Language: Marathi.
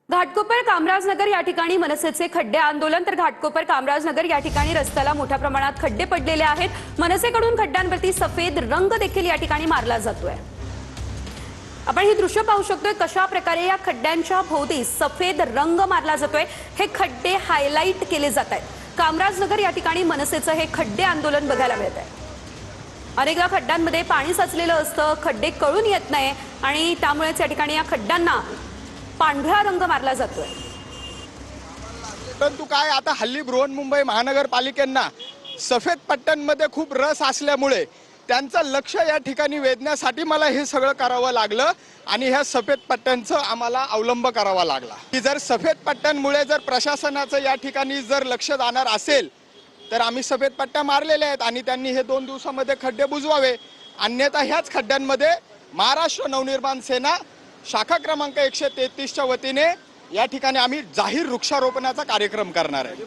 घाटकोपर कामराजनगर या ठिकाणी मनसेचे खड्डे आंदोलन। तर घाटकोपर कामराजनगर या ठिकाणी रस्त्याला मोठ्या प्रमाणात खड्डे पडलेले आहेत। मनसेकडून खड्ड्यांवरती सफेद रंग देखील या ठिकाणी मारला जातोय। आपण ही दृश्य पाहू शकतोय कशा प्रकारे या खड्ड्यांच्या भोवती सफेद रंग मारला जातोय। हे खड्डे हायलाइट केले जात आहेत। कामराजनगर या ठिकाणी मनसेचं हे खड्डे आंदोलन बघायला मिळत आहे। अनेकदा खड्ड्यांमध्ये पाणी साचलेलं असतं, खड्डे कळून येत नाही आणि त्यामुळेच या ठिकाणी या खड्ड्यांना पांढरा रंग मारला जातोय। परंतु काय आता हल्ली बृहन्मुंबई महानगरपालिकेंना सफेद पट्ट्यांमध्ये खूप रस असल्यामुळे त्यांचं लक्ष या ठिकाणी वेधण्यासाठी मला हे सगळं करावं लागलं आणि ह्या सफेद पट्ट्यांचं आम्हाला अवलंब करावा लागला की जर सफेद पट्ट्यांमुळे जर प्रशासनाचं या ठिकाणी जर लक्ष जाणार असेल तर आम्ही सफेद पट्ट्या मारलेल्या आहेत आणि त्यांनी हे 2 दिवसामध्ये खड्डे बुजवावे, अन्यथा ह्याच खड्ड्यांमध्ये महाराष्ट्र नवनिर्माण सेना शाखा क्रमांक 133च्या वतीने या ठिकाणी आम्ही जाहीर वृक्षारोपणाचा कार्यक्रम करणार आहे।